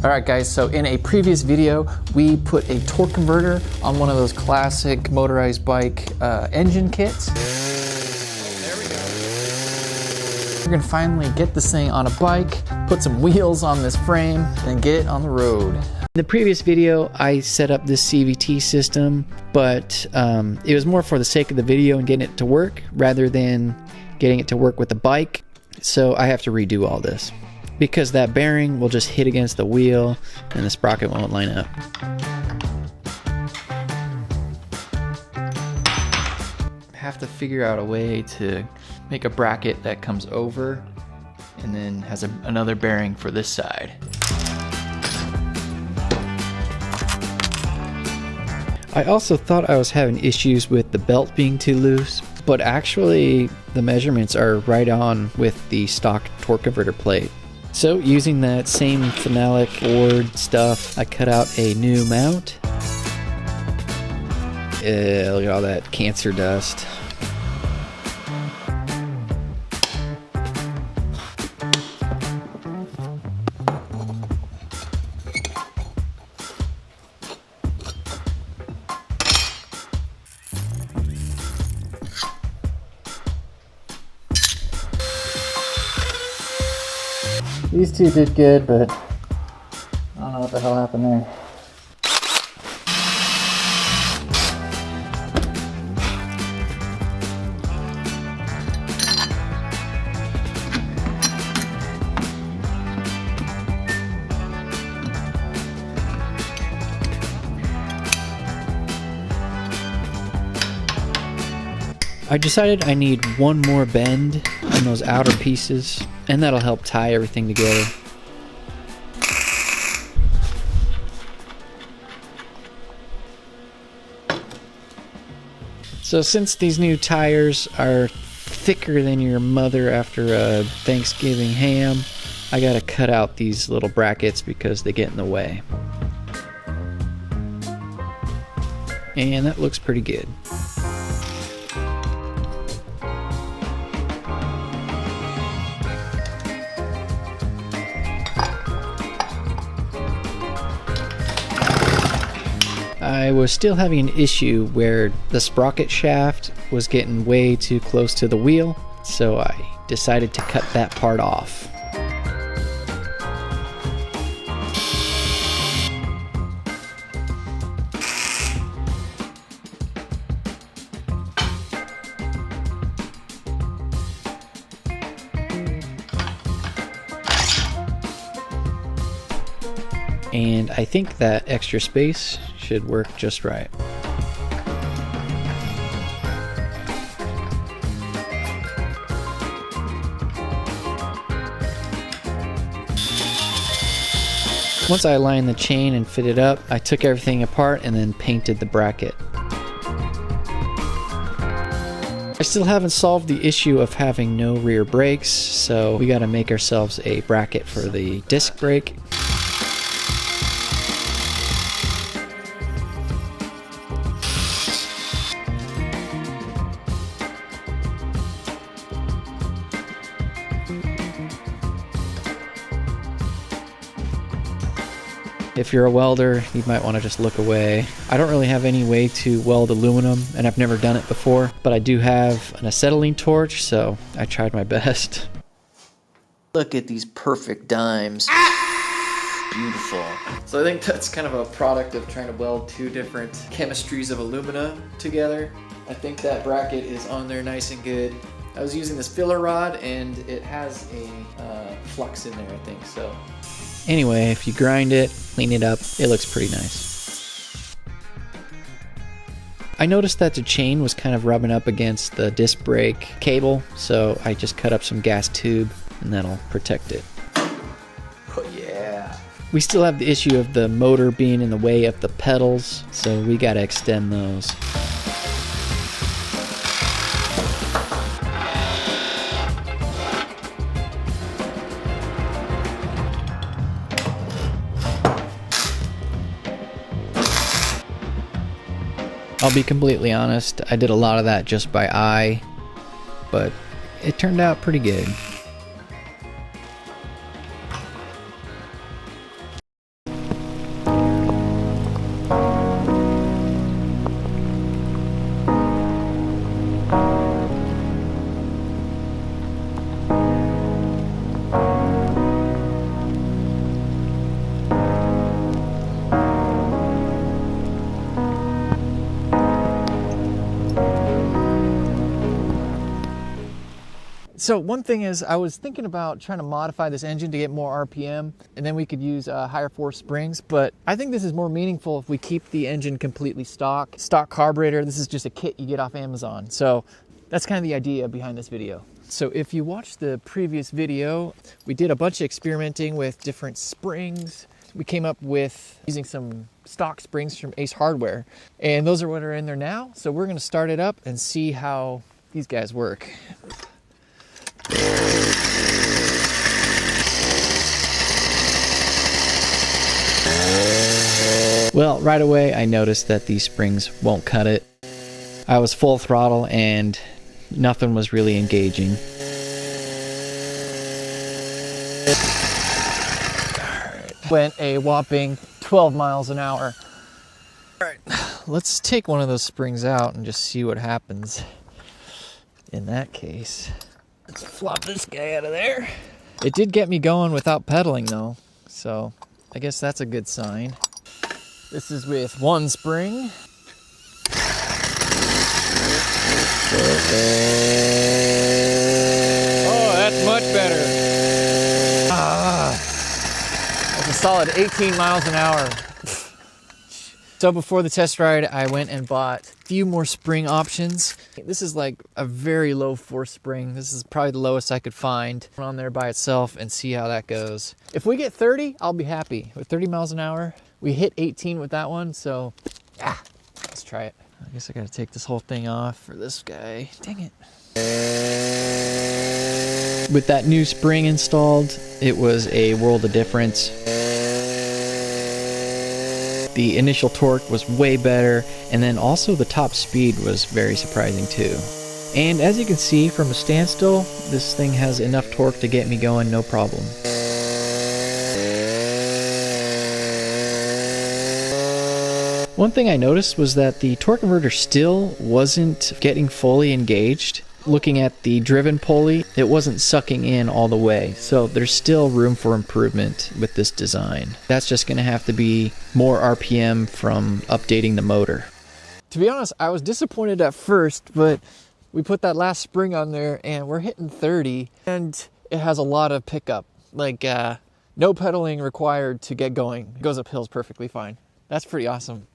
Alright guys, so in a previous video, we put a torque converter on one of those classic motorized bike engine kits. There we go. We're gonna finally get this thing on a bike, put some wheels on this frame, and get it on the road. In the previous video, I set up this CVT system, but it was more for the sake of the video and getting it to work, rather than getting it to work with the bike. So I have to redo all this, because that bearing will just hit against the wheel and the sprocket won't line up. I have to figure out a way to make a bracket that comes over and then has another bearing for this side. I also thought I was having issues with the belt being too loose, but actually the measurements are right on with the stock torque converter plate. So using that same phenolic board stuff, I cut out a new mount. Look at all that cancer dust. These two did good, but I don't know what the hell happened there. I decided I need one more bend on those outer pieces, and that'll help tie everything together. So since these new tires are thicker than your mother after a Thanksgiving ham, I gotta cut out these little brackets because they get in the way. And that looks pretty good. I was still having an issue where the sprocket shaft was getting way too close to the wheel, so I decided to cut that part off. And I think that extra space should work just right. Once I aligned the chain and fit it up, I took everything apart and then painted the bracket. I still haven't solved the issue of having no rear brakes, so we gotta make ourselves a bracket for the disc brake. If you're a welder, you might want to just look away. I don't really have any way to weld aluminum, and I've never done it before, but I do have an acetylene torch, so I tried my best. Look at these perfect dimes. Beautiful. So I think that's kind of a product of trying to weld two different chemistries of alumina together. I think that bracket is on there nice and good. I was using this filler rod, and it has a flux in there, I think, so. Anyway, if you grind it, clean it up, it looks pretty nice. I noticed that the chain was kind of rubbing up against the disc brake cable, so I just cut up some gas tube and that'll protect it. Oh yeah. We still have the issue of the motor being in the way of the pedals, so we gotta extend those. I'll be completely honest, I did a lot of that just by eye, but it turned out pretty good. So one thing is, I was thinking about trying to modify this engine to get more RPM, and then we could use higher force springs, but I think this is more meaningful if we keep the engine completely stock carburetor. This is just a kit you get off Amazon. So that's kind of the idea behind this video. So if you watched the previous video, we did a bunch of experimenting with different springs. We came up with using some stock springs from Ace Hardware, and those are what are in there now. So we're gonna start it up and see how these guys work. Well, right away I noticed that these springs won't cut it. I was full throttle and nothing was really engaging. Went a whopping 12 miles an hour. All right, let's take one of those springs out and just see what happens in that case. Let's flop this guy out of there. It did get me going without pedaling though, so I guess that's a good sign. This is with one spring. Oh, that's much better. That's a solid 18 miles an hour. So before the test ride, I went and bought a few more spring options. This is like a very low force spring. This is probably the lowest I could find on there by itself, and see how that goes. If we get 30, I'll be happy. With 30 miles an hour, we hit 18 with that one, so yeah, let's try it. I guess I gotta take this whole thing off for this guy. Dang it. With that new spring installed, it was a world of difference. The initial torque was way better, and then also the top speed was very surprising too. And as you can see from a standstill, this thing has enough torque to get me going no problem. One thing I noticed was that the torque converter still wasn't getting fully engaged. Looking at the driven pulley, it wasn't sucking in all the way, so there's still room for improvement with this design. That's just going to have to be more RPM from updating the motor. To be honest, I was disappointed at first, but we put that last spring on there and we're hitting 30, and it has a lot of pickup. Like no pedaling required to get going. It goes up hills perfectly fine. That's pretty awesome.